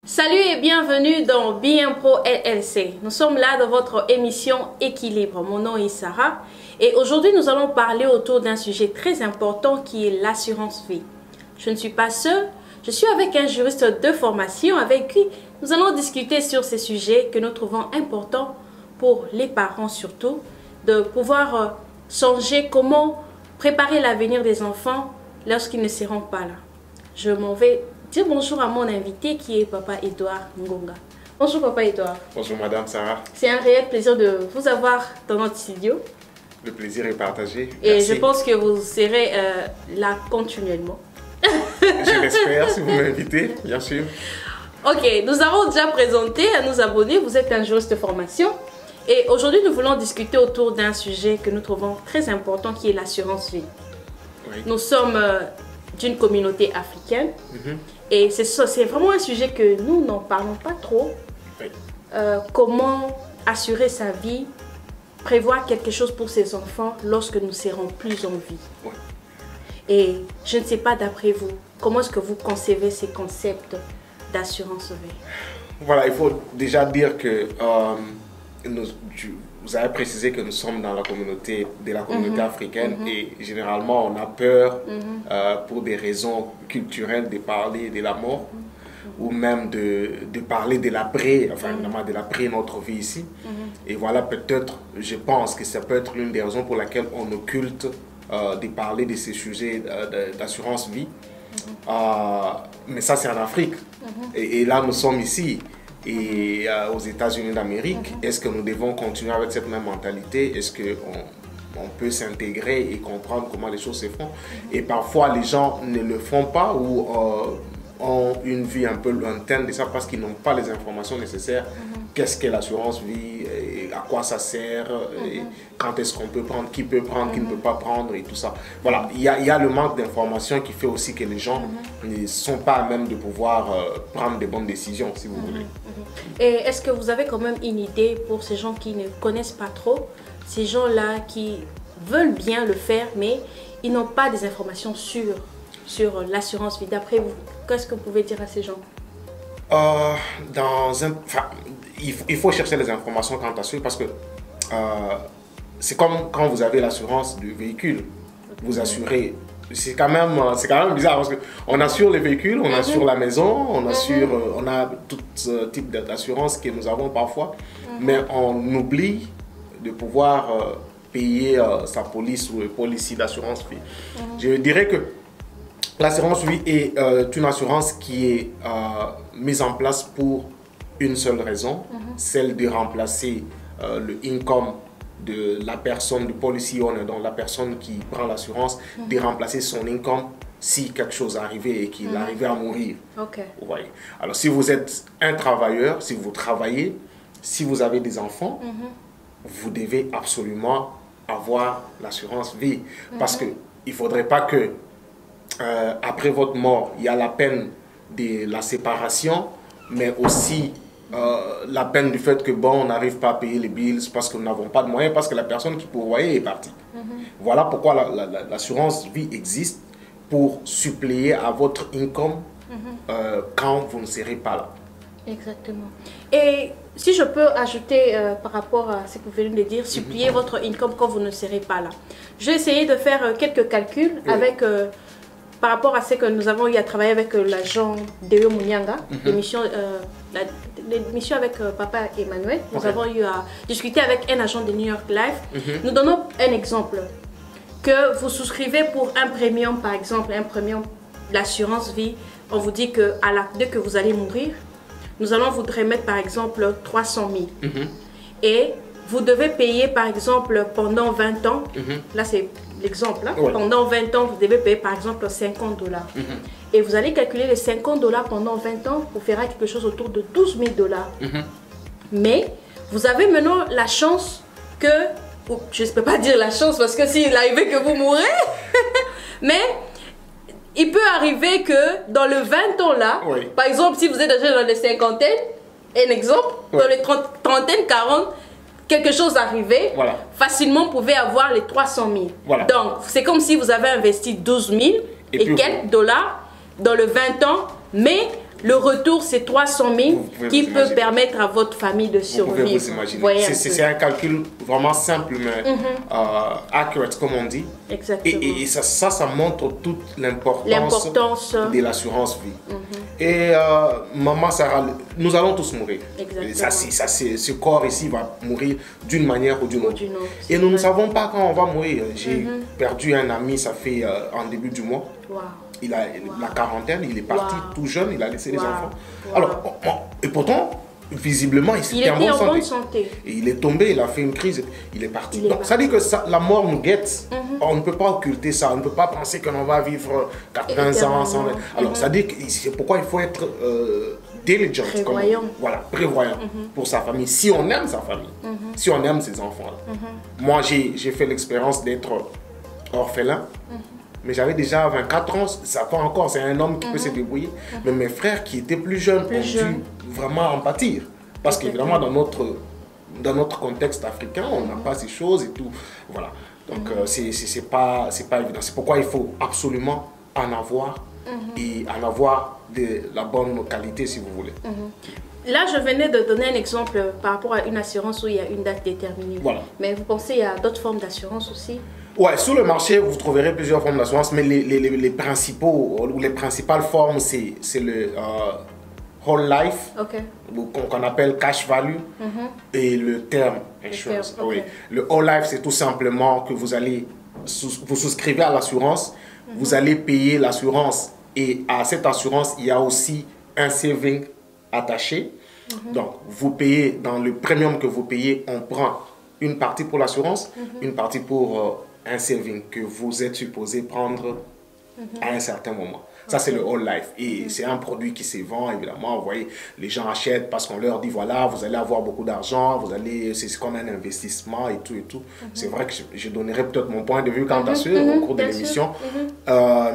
Salut et bienvenue dans Bien Pro LLC. Nous sommes là dans votre émission Équilibre. Mon nom est Sarah et aujourd'hui nous allons parler autour d'un sujet très important qui est l'assurance vie. Je ne suis pas seule, je suis avec un juriste de formation avec qui nous allons discuter sur ces sujets que nous trouvons importants pour les parents surtout, de pouvoir changer comment préparer l'avenir des enfants lorsqu'ils ne seront pas là. Je m'en vais dire bonjour à mon invité qui est Papa Edouard Ngonga. Bonjour Papa Edouard. Bonjour Madame Sarah. C'est un réel plaisir de vous avoir dans notre studio. Le plaisir est partagé. Et Merci. je pense que vous serez là continuellement. Je l'espère si vous m'invitez, bien sûr. Ok, nous avons déjà présenté à nos abonnés, vous êtes un juriste de formation. Et aujourd'hui nous voulons discuter autour d'un sujet que nous trouvons très important qui est l'assurance vie. Oui. Nous sommes d'une communauté africaine. Et c'est vraiment un sujet que nous n'en parlons pas trop. Oui. Comment assurer sa vie, prévoir quelque chose pour ses enfants lorsque nous serons plus en vie. Oui. Et je ne sais pas d'après vous, comment est-ce que vous concevez ces concepts d'assurance vie? Voilà, il faut déjà dire que vous avez précisé que nous sommes dans la communauté africaine et généralement on a peur pour des raisons culturelles de parler de la mort ou même de parler de l'après, enfin évidemment de l'après notre vie ici. Et voilà, peut-être, je pense que ça peut être l'une des raisons pour laquelle on occulte de parler de ces sujets d'assurance vie. Mais ça c'est en Afrique et là nous sommes ici. Et aux États-Unis d'Amérique, est-ce que nous devons continuer avec cette même mentalité? Est-ce qu'on peut s'intégrer et comprendre comment les choses se font? Et parfois, les gens ne le font pas ou ont une vie un peu lointaine de ça parce qu'ils n'ont pas les informations nécessaires. Qu'est-ce qu'est l'assurance vie? Et à quoi ça sert? Et quand est-ce qu'on peut prendre? Qui peut prendre? Qui ne peut pas prendre? Et tout ça. Voilà, il y a le manque d'informations qui fait aussi que les gens ne sont pas à même de pouvoir prendre de bonnes décisions, si vous voulez. Et est-ce que vous avez quand même une idée pour ces gens qui ne connaissent pas trop, ces gens-là qui veulent bien le faire, mais ils n'ont pas des informations sur l'assurance vie? D'après vous, qu'est-ce que vous pouvez dire à ces gens? Il faut chercher les informations quant à ça parce que c'est comme quand vous avez l'assurance du véhicule. Vous assurez. C'est quand même bizarre parce qu'on assure les véhicules, on assure la maison, on a tout type d'assurance que nous avons parfois, mais on oublie de pouvoir payer sa police ou police d'assurance vie. Je dirais que l'assurance vie est une assurance qui est mise en place pour une seule raison, celle de remplacer le income de la personne, du policy owner, donc la personne qui prend l'assurance, de remplacer son income si quelque chose arrivait et qu'il arrivait à mourir. Okay. Vous voyez. Alors si vous êtes un travailleur, si vous travaillez, si vous avez des enfants, vous devez absolument avoir l'assurance vie. Parce qu'il ne faudrait pas que après votre mort, il y a la peine de la séparation, mais aussi la peine du fait que on n'arrive pas à payer les bills parce que nous n'avons pas de moyens, parce que la personne qui pourvoyait est partie. Voilà pourquoi l'assurance vie existe, pour suppléer à votre income quand vous ne serez pas là. Exactement. Et si je peux ajouter par rapport à ce que vous venez de dire, suppléer votre income quand vous ne serez pas là. J'ai essayé de faire quelques calculs avec... par rapport à ce que nous avons eu à travailler avec l'agent Deo Munyanga, l'émission avec Papa Emmanuel, nous avons eu à discuter avec un agent de New York Life. Nous donnons un exemple, que vous souscrivez pour un premium, par exemple, un premium d'assurance vie, on vous dit que dès que vous allez mourir, nous allons vous remettre par exemple 300 000. Et vous devez payer par exemple pendant 20 ans, là c'est l'exemple, pendant 20 ans vous devez payer par exemple 50 $. Et vous allez calculer les 50 $ pendant 20 ans, vous ferez quelque chose autour de 12 000 $. Mais vous avez maintenant la chance que, je ne peux pas dire la chance parce que s'il arrivait que vous mourrez, mais il peut arriver que dans le 20 ans là, par exemple si vous êtes déjà dans les cinquantaines, un exemple, dans les trentaines, 40, quelque chose arrivait, facilement vous pouvez avoir les 300 000. Donc c'est comme si vous avez investi 12 000 et quelques dollars dans le 20 ans, mais le retour, c'est 300 000 qui peut imaginer. Permettre à votre famille de survivre. Vous pouvez vous imaginer. C'est un calcul vraiment simple, mais accurate, comme on dit. Exactement. Et ça montre toute l'importance de l'assurance vie. Et maman Sarah, nous allons tous mourir. Exactement. Ce corps ici va mourir d'une manière ou d'une autre. Et nous ne savons pas quand on va mourir. J'ai perdu un ami, ça fait en début du mois. Wow. Il a la quarantaine, il est parti tout jeune, il a laissé les enfants. Alors, et pourtant, visiblement, il était en bonne santé. Et il est tombé, il a fait une crise, il est parti. Donc, ça dit que la mort nous guette. On ne peut pas occulter ça, on ne peut pas penser qu'on va vivre 80 ans, 100 ans. Alors, ça dit que c'est pourquoi il faut être diligent, prévoyant pour sa famille. Si on aime sa famille, si on aime ses enfants. Moi, j'ai fait l'expérience d'être orphelin. Mais j'avais déjà 24 ans, ça va encore, c'est un homme qui peut se débrouiller. Mais mes frères qui étaient plus jeunes ont dû vraiment en pâtir. Parce qu'évidemment, dans notre contexte africain, on n'a pas ces choses et tout. Voilà. Donc, c'est pas évident. C'est pourquoi il faut absolument en avoir et en avoir de la bonne qualité, si vous voulez. Là, je venais de donner un exemple par rapport à une assurance où il y a une date déterminée. Voilà. Mais vous pensez qu'il y a d'autres formes d'assurance aussi? Ouais, sur le marché, vous trouverez plusieurs formes d'assurance, mais les principales formes, c'est le whole life, qu'on appelle cash value, et le term insurance. Oui. Le whole life, c'est tout simplement que vous souscrivez à l'assurance, vous allez payer l'assurance, et à cette assurance, il y a aussi un saving attaché. Donc, vous payez, dans le premium que vous payez, on prend une partie pour l'assurance, une partie pour un saving que vous êtes supposé prendre à un certain moment. Ça, c'est le whole life. Et c'est un produit qui se vend, évidemment. Vous voyez, les gens achètent parce qu'on leur dit, voilà, vous allez avoir beaucoup d'argent, c'est comme un investissement et tout et tout. C'est vrai que je donnerai peut-être mon point de vue quant à ça au cours de l'émission.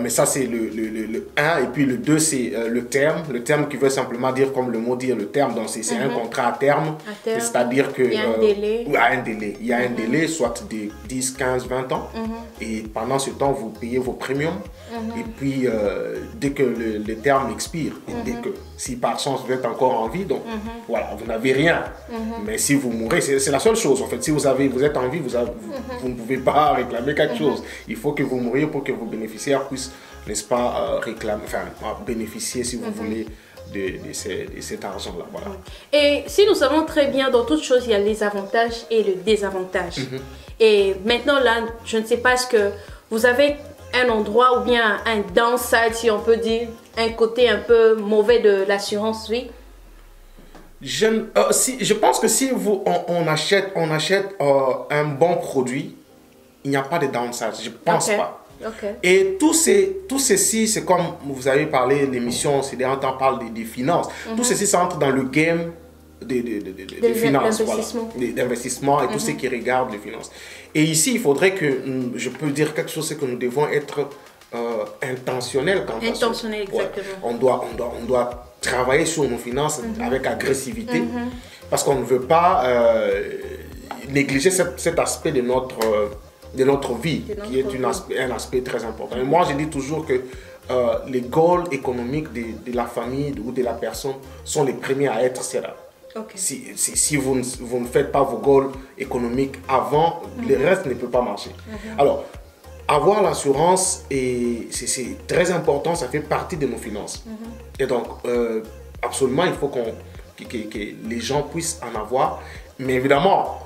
Mais ça, c'est le 1. Et puis le 2, c'est le terme. Le terme qui veut simplement dire, comme le mot dit, le terme. Donc, c'est un contrat à terme. C'est-à-dire que... Il y a un délai. Il y a un délai, soit de 10, 15, 20 ans. Et pendant ce temps, vous payez vos premiums. Et puis, dès que le terme expire, et dès que, si par chance vous êtes encore en vie, donc voilà, vous n'avez rien. Mais si vous mourrez, c'est la seule chose en fait. Si vous êtes en vie, vous ne pouvez pas réclamer quelque chose. Il faut que vous mouriez pour que vos bénéficiaires puissent, n'est-ce pas, bénéficier, si vous voulez, de cet argent-là. Voilà. Et si nous savons très bien, dans toute chose, il y a les avantages et le désavantage. Et maintenant, là, je ne sais pas, est-ce que vous avez un endroit ou bien un downside, si on peut dire, un côté un peu mauvais de l'assurance vie? Je pense que si on achète un bon produit, il n'y a pas de downside, je ne pense pas. Et tout ceci, c'est comme vous avez parlé, l'émission, c'est derniers temps, parle des finances. Tout ceci, ça entre dans le game des finances, d'investissement et tout ce qui regarde les finances. Et ici, il faudrait que, je peux dire quelque chose, c'est que nous devons être intentionnels quant à ça. Intentionnels, exactement. On doit travailler sur nos finances avec agressivité parce qu'on ne veut pas négliger cet aspect de notre vie, qui est un aspect très important. Et moi, je dis toujours que les goals économiques de la famille ou de la personne sont les premiers à être serrés. Si vous ne faites pas vos goals économiques avant, le reste ne peut pas marcher. Alors, avoir l'assurance, c'est très important, ça fait partie de nos finances. Et donc, absolument, il faut que les gens puissent en avoir. Mais évidemment,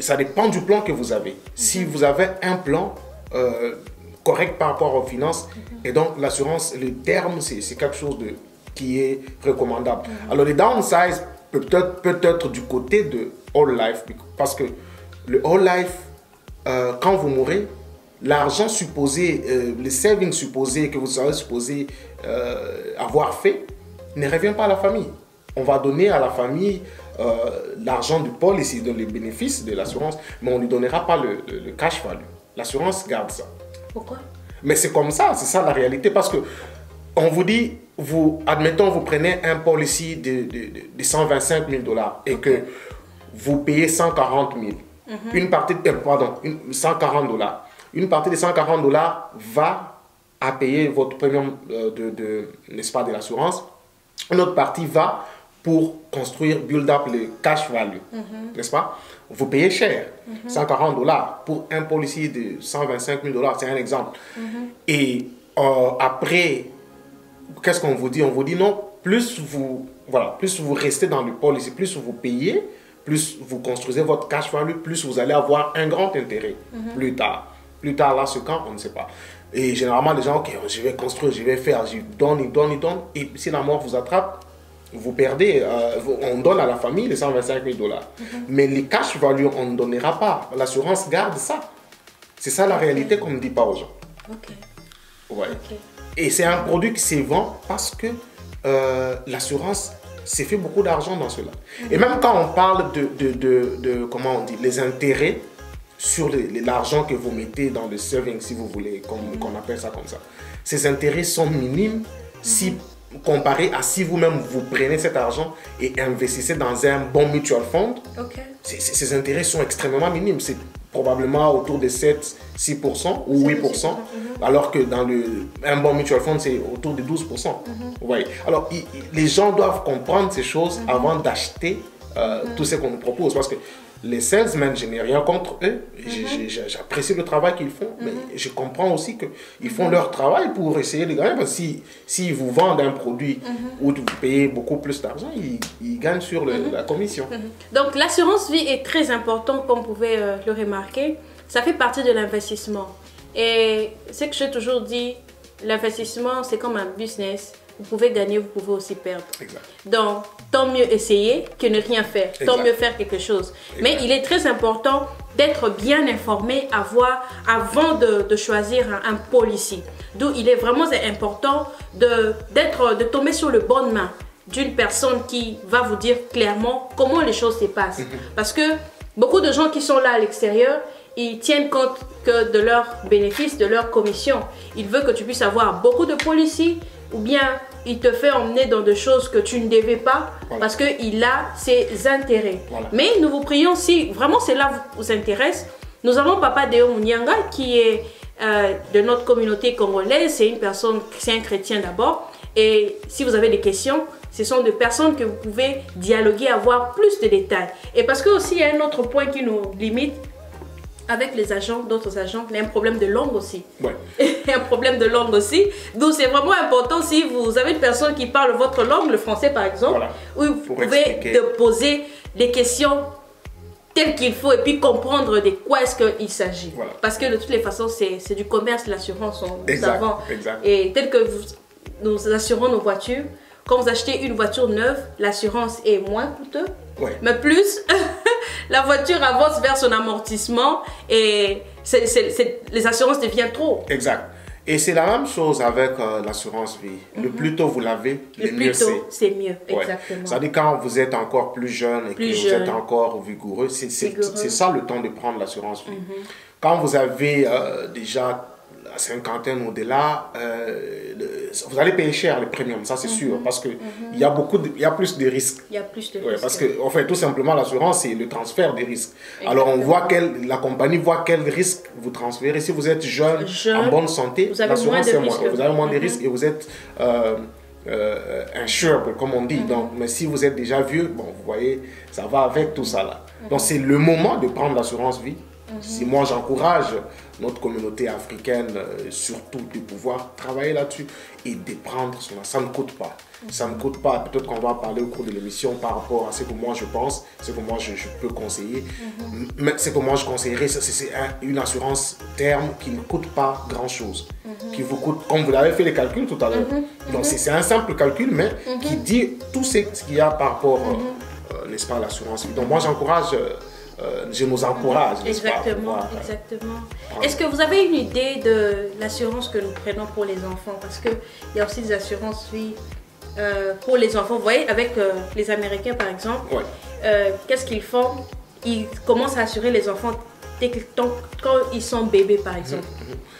ça dépend du plan que vous avez. Si vous avez un plan correct par rapport aux finances, et donc l'assurance, le terme, c'est quelque chose qui est recommandable. Alors, les downsides peut être du côté de whole life, parce que le whole life, quand vous mourrez, l'argent supposé, les savings supposés que vous avez supposé avoir fait, ne revient pas à la famille. On va donner à la famille l'argent du policy, les bénéfices de l'assurance, mais on ne lui donnera pas le cash value. L'assurance garde ça. Pourquoi? Mais c'est comme ça, c'est ça la réalité, parce que on vous dit, admettons, vous prenez un policy de 125 000 $ et que vous payez 140 000. Une partie, 140 $. Une partie de 140 $ va à payer votre premium n'est-ce pas, de l'assurance. Une autre partie va pour construire, build up le cash value, n'est-ce pas? Vous payez cher, $140 pour un policier de $125 000, c'est un exemple. Et après, qu'est-ce qu'on vous dit? On vous dit non, plus vous restez dans le policy, plus vous payez, plus vous construisez votre cash value, plus vous allez avoir un grand intérêt plus tard. Plus tard, là, ce camp, on ne sait pas. Et généralement, les gens, ok, je vais construire, je vais faire, je donne, ils donnent, ils donnent. Et si la mort vous attrape, vous perdez, on donne à la famille les $125 000. Mais les cash value, on ne donnera pas. L'assurance garde ça. C'est ça la réalité qu'on ne dit pas aux gens. Ok. Ouais. Et c'est un produit qui se vend parce que l'assurance s'est fait beaucoup d'argent dans cela. Et même quand on parle de comment on dit, les intérêts sur l'argent que vous mettez dans le saving, si vous voulez, qu'on appelle ça comme ça, ces intérêts sont minimes si comparé à si vous-même vous prenez cet argent et investissez dans un bon mutual fund. Ces intérêts sont extrêmement minimes. C'est probablement autour de 7-6% ou 8%, alors que dans un bon mutual fund, c'est autour de 12%. Ouais. Alors, les gens doivent comprendre ces choses avant d'acheter tout ce qu'on nous propose, parce que les salesmen, je n'ai rien contre eux, j'apprécie le travail qu'ils font, mais je comprends aussi qu'ils font leur travail pour essayer de gagner, parce que s'ils vous vendent un produit où vous payez beaucoup plus d'argent, ils gagnent sur la commission. Donc l'assurance vie est très importante, comme vous pouvez le remarquer, ça fait partie de l'investissement. Et c'est que j'ai toujours dit, l'investissement c'est comme un business. Vous pouvez gagner, vous pouvez aussi perdre. Exact. Donc, tant mieux essayer que ne rien faire. Exact. Tant mieux faire quelque chose. Exact. Mais il est très important d'être bien informé avant de choisir un policy. D'où il est vraiment important de tomber sur le bonne main d'une personne qui va vous dire clairement comment les choses se passent. Parce que beaucoup de gens qui sont là à l'extérieur, ils tiennent compte que de leurs bénéfices, de leurs commissions. Ils veulent que tu puisses avoir beaucoup de policy, ou bien il te fait emmener dans des choses que tu ne devais pas, parce qu'il a ses intérêts. Mais nous vous prions, si vraiment cela vous intéresse, nous avons Papa Deo Munyanga qui est de notre communauté congolaise. C'est une personne, c'est un chrétien d'abord. Et si vous avez des questions, ce sont des personnes que vous pouvez dialoguer, avoir plus de détails. Et parce que aussi il y a un autre point qui nous limite, avec les agents, d'autres agents, il y a un problème de langue aussi. Ouais. Il y a un problème de langue aussi. Donc c'est vraiment important si vous avez une personne qui parle votre langue, le français par exemple, où vous pouvez te poser les questions telles qu'il faut et puis comprendre de quoi est-ce qu'il s'agit. Parce que de toutes les façons, c'est du commerce, l'assurance, nous savons. Et tel que nous assurons nos voitures, quand vous achetez une voiture neuve, l'assurance est moins coûteuse. Mais plus la voiture avance vers son amortissement et les assurances deviennent trop. Exact. Et c'est la même chose avec l'assurance vie. Le plus tôt vous l'avez, le mieux c'est. C'est mieux, exactement. C'est-à-dire quand vous êtes encore plus jeune et que vous êtes encore vigoureux, c'est ça le temps de prendre l'assurance vie. Quand vous avez déjà la cinquantaine au-delà, vous allez payer cher les premiums, ça c'est sûr, parce que il y a plus de risques. Il y a plus de risques. Parce que en fait, tout simplement, l'assurance, c'est le transfert des risques. Alors, on voit la compagnie voit quel risque vous transférez. Si vous êtes jeune en bonne santé, l'assurance c'est moins. Vous avez moins de risques et vous êtes insured, comme on dit. Donc, mais si vous êtes déjà vieux, bon, vous voyez, ça va avec tout ça là. Donc, c'est le moment de prendre l'assurance vie. Si moi j'encourage notre communauté africaine, surtout de pouvoir travailler là-dessus et de prendre cela, ça ne coûte pas. Ça ne coûte pas. Peut-être qu'on va parler au cours de l'émission par rapport à ce que moi je pense, ce que moi je peux conseiller. Mais ce que moi je conseillerais, c'est une assurance terme qui ne coûte pas grand-chose. Qui vous coûte, comme vous l'avez fait les calculs tout à l'heure. Donc c'est un simple calcul, mais qui dit tout ce qu'il y a par rapport, n'est-ce pas, à l'assurance. Donc moi j'encourage. Je nous encourage. Exactement, exactement. Est-ce que vous avez une idée de l'assurance que nous prenons pour les enfants? Parce qu'il y a aussi des assurances vie pour les enfants. Vous voyez, avec les Américains par exemple, qu'est-ce qu'ils font? Ils commencent à assurer les enfants quand ils sont bébés par exemple.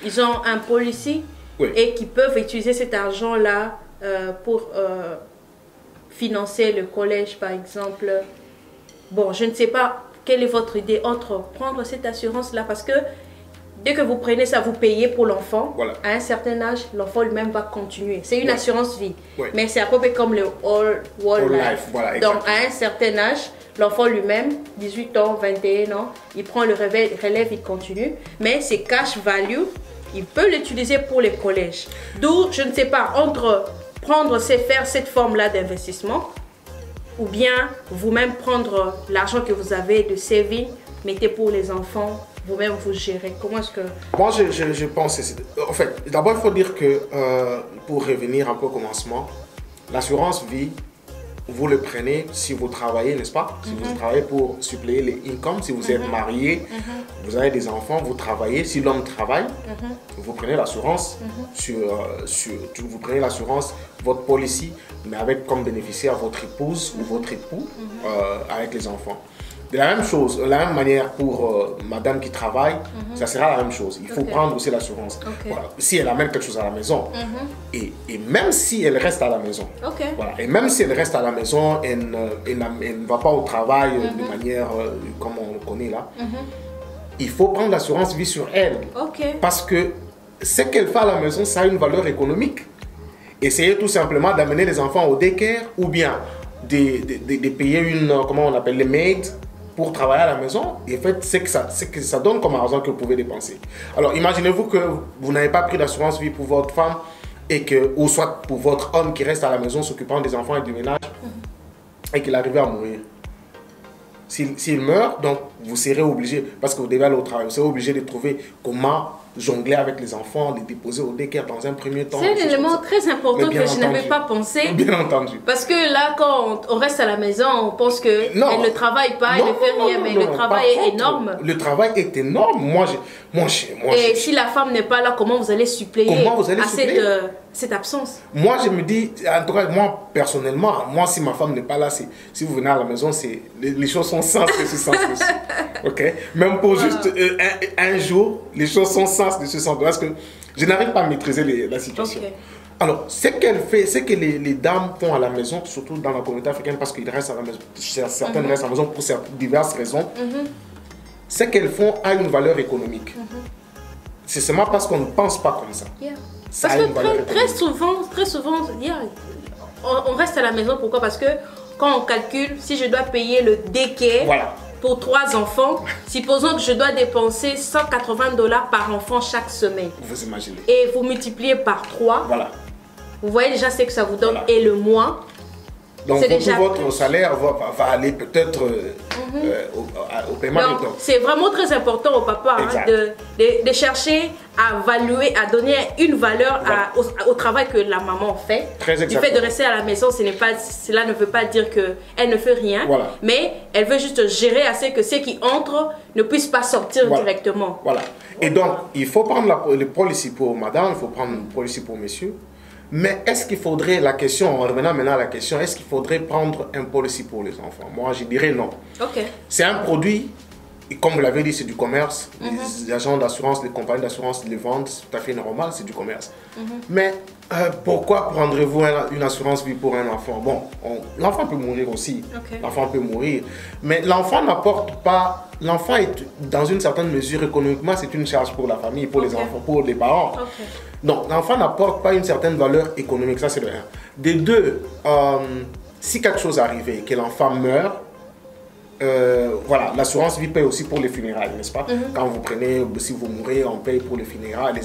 Ils ont un policy et qui peuvent utiliser cet argent-là pour financer le collège par exemple. Bon, je ne sais pas. Quelle est votre idée entre prendre cette assurance-là? Parce que dès que vous prenez ça, vous payez pour l'enfant. Voilà. À un certain âge, l'enfant lui-même va continuer. C'est une assurance vie. Ouais. Mais c'est à peu près comme le All Life. Voilà, donc, à un certain âge, l'enfant lui-même, 18 ans, 21 ans, il prend le relève, il continue. Mais c'est cash value, il peut l'utiliser pour les collèges. D'où, je ne sais pas, entre faire cette forme-là d'investissement ou bien vous-même prendre l'argent que vous avez de saving, mettez pour les enfants, vous-même vous gérez. Comment est-ce que... Moi, je pense... En fait, d'abord, il faut dire que, pour revenir un peu au commencement, l'assurance vie, vous le prenez si vous travaillez, n'est-ce pas? Si vous travaillez pour suppléer les incomes, si vous êtes marié, vous avez des enfants, vous travaillez. Si l'homme travaille, vous prenez l'assurance vous prenez l'assurance, votre policy, mais avec comme bénéficiaire votre épouse ou votre époux avec les enfants. De la même chose, de la même manière pour madame qui travaille, ça sera la même chose. Il faut prendre aussi l'assurance. Voilà. Si elle amène quelque chose à la maison, et même si elle reste à la maison, voilà. Et même si elle reste à la maison, elle ne va pas au travail de manière comme on le connaît là, il faut prendre l'assurance vie sur elle. Parce que ce qu'elle fait à la maison, ça a une valeur économique. Essayez tout simplement d'amener les enfants au daycare ou bien de payer une, comment on appelle, les maids pour travailler à la maison. Et en fait, c'est que ça donne comme argent que vous pouvez dépenser. Alors, imaginez-vous que vous n'avez pas pris d'assurance vie pour votre femme ou soit pour votre homme qui reste à la maison s'occupant des enfants et du ménage et qu'il arrive à mourir. S'il meurt, donc vous serez obligé, parce que vous devez aller au travail, vous serez obligé de trouver comment jongler avec les enfants, les déposer au daycare dans un premier temps. C'est un élément très important que je n'avais pas pensé. Bien entendu. Parce que là, quand on reste à la maison, on pense qu'elle ne travaille pas, elle ne fait rien, mais le travail est énorme. Le travail est énorme. Et si la femme n'est pas là, comment vous allez suppléer cette absence? Moi, je me dis, en tout cas, moi, personnellement, si ma femme n'est pas là, si vous venez à la maison, les choses sont sens de ce sens aussi. Ok? Même pour juste un jour, les choses sont sens de ce sens. Parce que je n'arrive pas à maîtriser la situation. Alors, ce qu'elle fait, ce que les dames font à la maison, surtout dans la communauté africaine, parce qu'ils restent à la maison, certaines restent à la maison pour diverses raisons, ce qu'elles font a une valeur économique. C'est seulement parce qu'on ne pense pas comme ça. Parce que très souvent, on reste à la maison. Pourquoi? Parce que quand on calcule, si je dois payer le daycare pour 3 enfants, supposons que je dois dépenser $180 par enfant chaque semaine. Vous imaginez. Et vous multipliez par 3. Voilà. Vous voyez déjà ce que ça vous donne. Et le mois. Donc tout votre salaire va aller peut-être au paiement des dons. C'est vraiment très important au papa de chercher à valuer, à donner une valeur au travail que la maman fait. Du fait de rester à la maison, cela ne veut pas dire qu'elle ne fait rien, mais elle veut juste gérer à ce que ceux qui entrent ne puissent pas sortir directement. Voilà. Et donc, il faut prendre le policy pour madame, il faut prendre le policy pour monsieur. Mais est-ce qu'il faudrait, en revenant maintenant à la question, est-ce qu'il faudrait prendre un policy pour les enfants? Moi, je dirais non. C'est un produit, et comme vous l'avez dit, c'est du commerce. Les agents d'assurance, les compagnies d'assurance les vendent, c'est tout à fait normal, c'est du commerce. Mais pourquoi prendrez-vous une assurance vie pour un enfant? Bon, l'enfant peut mourir aussi. L'enfant peut mourir. Mais l'enfant n'apporte pas... L'enfant est, dans une certaine mesure, économiquement, c'est une charge pour la famille, pour les enfants, pour les parents. Donc, l'enfant n'apporte pas une certaine valeur économique, ça c'est de 1. De 2, si quelque chose arrivait, que l'enfant meurt, voilà, l'assurance vie paye aussi pour les funérailles, n'est-ce pas? Quand vous prenez, si vous mourrez, on paye pour les funérailles, les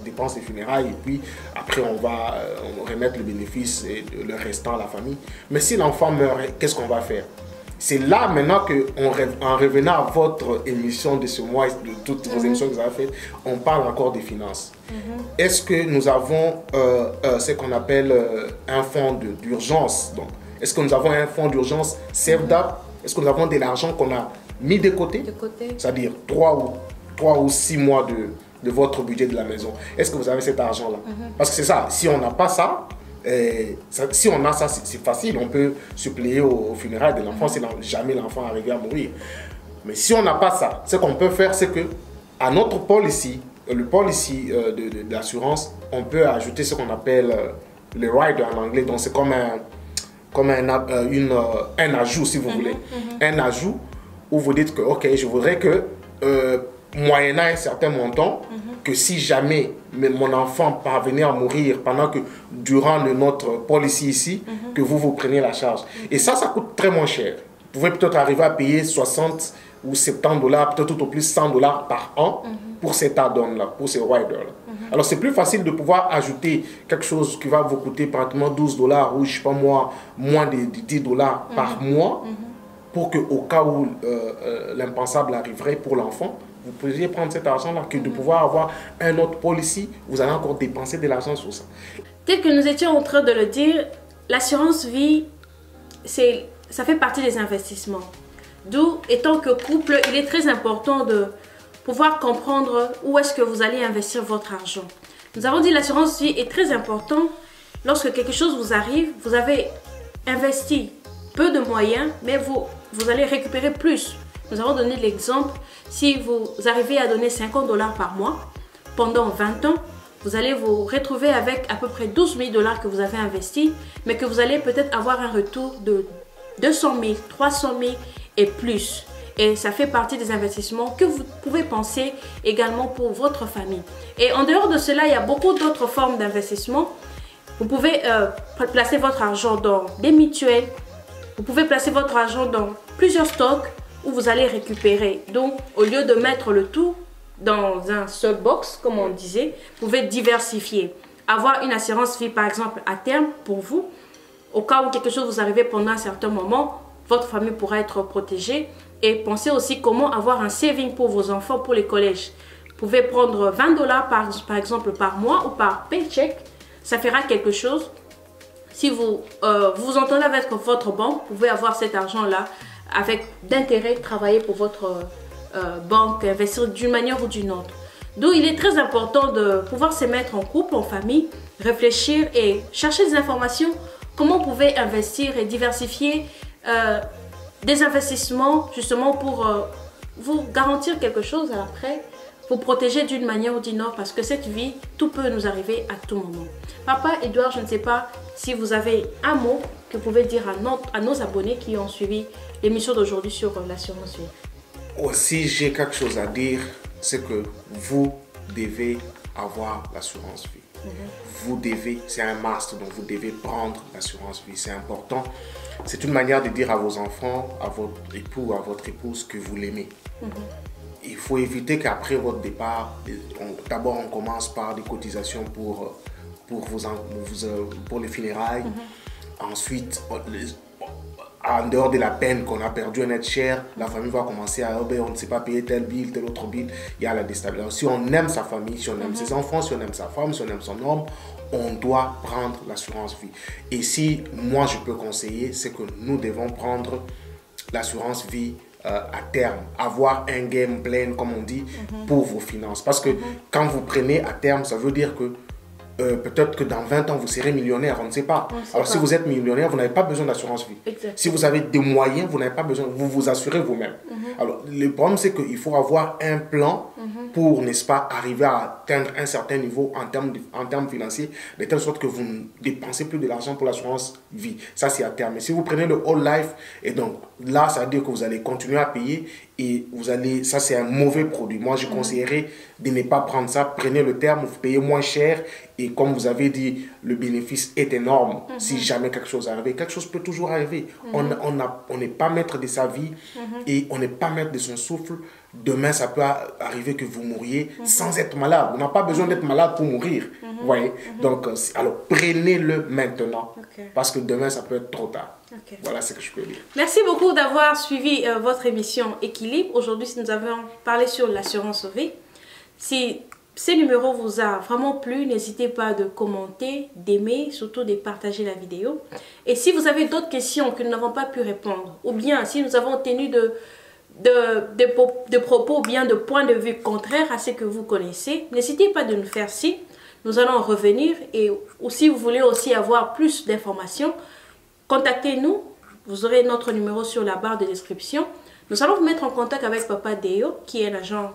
dépenses des funérailles, et puis après on va remettre le bénéfice et le restant à la famille. Mais si l'enfant meurt, qu'est-ce qu'on va faire? C'est là maintenant qu'en revenant à votre émission de ce mois, de toutes vos émissions que vous avez faites, on parle encore des finances. Est-ce que nous avons ce qu'on appelle un fonds d'urgence? Est-ce que nous avons un fonds d'urgence saved up? Est-ce que nous avons de l'argent qu'on a mis de côté? C'est-à-dire 3 ou 6 mois de votre budget de la maison. Est-ce que vous avez cet argent-là? Parce que c'est ça, si on n'a pas ça, si on a ça, c'est facile, on peut suppléer au funérailles de l'enfant si jamais l'enfant arrive à mourir. Mais si on n'a pas ça, ce qu'on peut faire, c'est que à notre policy, le policy de l'assurance, on peut ajouter ce qu'on appelle le rider en anglais. Donc c'est comme un ajout, si vous voulez. Un ajout où vous dites que, ok, je voudrais que moyennant un certain montant, que si jamais mon enfant parvenait à mourir pendant que, durant notre policy ici, que vous preniez la charge. Et ça coûte très moins cher. Vous pouvez peut-être arriver à payer 60 ou 70 $, peut-être tout au plus 100 $ par an pour cet add-on-là, pour ces riders-là. Alors, c'est plus facile de pouvoir ajouter quelque chose qui va vous coûter pratiquement 12 $ ou, je sais pas moi, moins de 10 $ par mois, pour qu'au cas où l'impensable arriverait pour l'enfant, vous pourriez prendre cet argent-là, que de pouvoir avoir un autre policy, vous allez encore dépenser de l'argent sur ça. Tel que nous étions en train de le dire, l'assurance vie, ça fait partie des investissements. D'où, étant que couple, il est très important de pouvoir comprendre où est-ce que vous allez investir votre argent. Nous avons dit que l'assurance vie est très importante. Lorsque quelque chose vous arrive, vous avez investi peu de moyens, mais vous allez récupérer plus. Nous avons donné l'exemple, si vous arrivez à donner 50 $ par mois pendant 20 ans, vous allez vous retrouver avec à peu près 12 000 $ que vous avez investi, mais que vous allez peut-être avoir un retour de 200 000, 300 000 et plus. Et ça fait partie des investissements que vous pouvez penser également pour votre famille. Et en dehors de cela, il y a beaucoup d'autres formes d'investissement. Vous pouvez placer votre argent dans des mutuelles. Vous pouvez placer votre argent dans plusieurs stocks où vous allez récupérer. Donc, au lieu de mettre le tout dans un seul box, comme on disait, vous pouvez diversifier. Avoir une assurance vie, par exemple, à terme pour vous. Au cas où quelque chose vous arrive pendant un certain moment, votre famille pourra être protégée. Et pensez aussi comment avoir un saving pour vos enfants, pour les collèges. Vous pouvez prendre 20 $ par exemple par mois ou par paycheck. Ça fera quelque chose. Si vous vous entendez avec votre banque, vous pouvez avoir cet argent-là avec d'intérêt, travailler pour votre banque, investir d'une manière ou d'une autre. D'où il est très important de pouvoir se mettre en couple, en famille, réfléchir et chercher des informations. Comment vous pouvez investir et diversifier des investissements justement pour vous garantir quelque chose après, vous protéger d'une manière ou d'une autre, parce que cette vie, tout peut nous arriver à tout moment. Papa Edouard, je ne sais pas si vous avez un mot que vous pouvez dire à nos abonnés qui ont suivi l'émission d'aujourd'hui sur l'assurance vie. Aussi, j'ai quelque chose à dire, c'est que vous devez avoir l'assurance vie. Vous devez, c'est un must, donc vous devez prendre l'assurance vie, c'est important. C'est une manière de dire à vos enfants, à votre époux, à votre épouse que vous l'aimez. Il faut éviter qu'après votre départ, d'abord on commence par des cotisations pour les funérailles. Ensuite, en dehors de la peine qu'on a perdu un être cher, la famille va commencer à on ne sait pas payer tel bill, tel autre bill. Il y a la déstabilisation. Si on aime sa famille, si on aime ses enfants, si on aime sa femme, si on aime son homme, on doit prendre l'assurance vie. Et si moi je peux conseiller, c'est que nous devons prendre l'assurance vie à terme, avoir un game plan, comme on dit, pour vos finances. Parce que quand vous prenez à terme, ça veut dire que peut-être que dans 20 ans, vous serez millionnaire, on ne sait pas. Alors, si vous êtes millionnaire, vous n'avez pas besoin d'assurance vie. Exactement. Si vous avez des moyens, vous n'avez pas besoin, vous vous assurez vous-même. Alors, le problème, c'est qu'il faut avoir un plan pour, n'est-ce pas, arriver à atteindre un certain niveau en termes financiers, de telle sorte que vous ne dépensez plus de l'argent pour l'assurance vie. Ça, c'est à terme. Mais si vous prenez le whole life, et donc là, ça veut dire que vous allez continuer à payer et vous allez, ça c'est un mauvais produit. Moi, je conseillerais de ne pas prendre ça. Prenez le terme, vous payez moins cher et comme vous avez dit, le bénéfice est énorme. Si jamais quelque chose arrive, quelque chose peut toujours arriver. On n'est pas maître de sa vie et on n'est pas maître de son souffle. Demain, ça peut arriver que vous mouriez sans être malade. On n'a pas besoin d'être malade pour mourir. Vous voyez? Donc, alors prenez-le maintenant parce que demain, ça peut être trop tard. Voilà ce que je peux dire. Merci beaucoup d'avoir suivi votre émission Équilibre. Aujourd'hui, nous avons parlé sur l'assurance vie. Si ces numéros vous a vraiment plu, n'hésitez pas de commenter, d'aimer, surtout de partager la vidéo. Et si vous avez d'autres questions que nous n'avons pas pu répondre, ou bien si nous avons tenu de propos ou bien de points de vue contraires à ce que vous connaissez, n'hésitez pas de nous faire signe. Nous allons revenir et si vous voulez aussi avoir plus d'informations, contactez-nous. Vous aurez notre numéro sur la barre de description. Nous allons vous mettre en contact avec Papa Deo, qui est un agent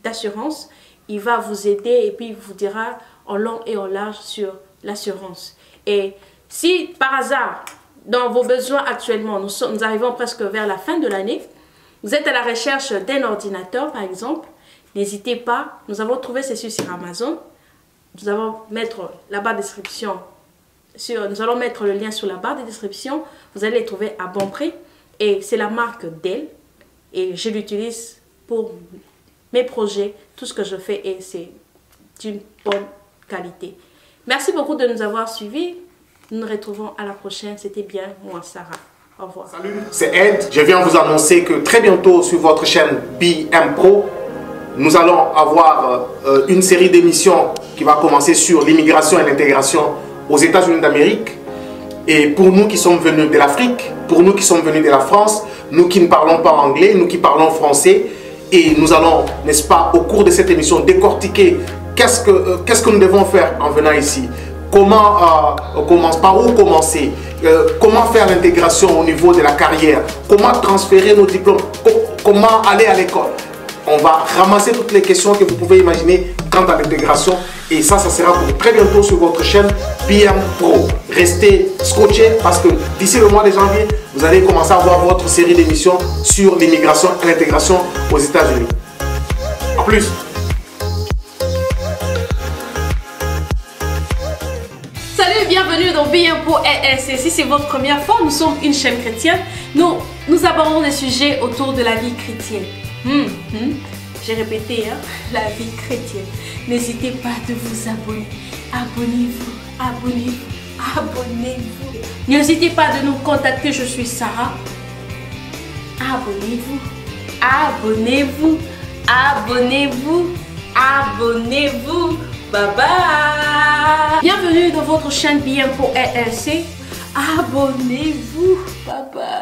d'assurance. Il va vous aider et puis il vous dira en long et en large sur l'assurance. Et si par hasard, dans vos besoins actuellement, nous arrivons presque vers la fin de l'année, vous êtes à la recherche d'un ordinateur par exemple, N'hésitez pas, nous avons trouvé ceci sur Amazon. Nous allons mettre la barre de description. Nous allons mettre le lien sur la barre de description. Vous allez les trouver à bon prix. Et c'est la marque Dell. Et je l'utilise pour mes projets, tout ce que je fais. Et c'est d'une bonne qualité. Merci beaucoup de nous avoir suivis. Nous nous retrouvons à la prochaine. C'était bien moi, Sarah. Au revoir. Salut, c'est Ed. Je viens vous annoncer que très bientôt sur votre chaîne BM Pro, nous allons avoir une série d'émissions qui va commencer sur l'immigration et l'intégration aux États-Unis d'Amérique. Et pour nous qui sommes venus de l'Afrique, pour nous qui sommes venus de la France, nous qui ne parlons pas anglais, nous qui parlons français, et nous allons, n'est-ce pas, au cours de cette émission, décortiquer qu'est-ce que nous devons faire en venant ici. Par où commencer, comment faire l'intégration au niveau de la carrière, comment transférer nos diplômes, comment aller à l'école. On va ramasser toutes les questions que vous pouvez imaginer quant à l'intégration. Et ça sera pour très bientôt sur votre chaîne BM Pro. Restez scotchés parce que d'ici le mois de janvier, vous allez commencer à voir votre série d'émissions sur l'immigration et l'intégration aux États-Unis. A plus. Salut, bienvenue dans BM Pro LLC. Si c'est votre première fois, nous sommes une chaîne chrétienne. Nous abordons des sujets autour de la vie chrétienne. J'ai répété, hein, la vie chrétienne. N'hésitez pas de vous abonner. Abonnez-vous, abonnez-vous, abonnez-vous. N'hésitez pas de nous contacter, je suis Sarah. Abonnez-vous, abonnez-vous, abonnez-vous, abonnez-vous. Bye bye. Bienvenue dans votre chaîne BM Pro LLC. Abonnez-vous. Bye bye.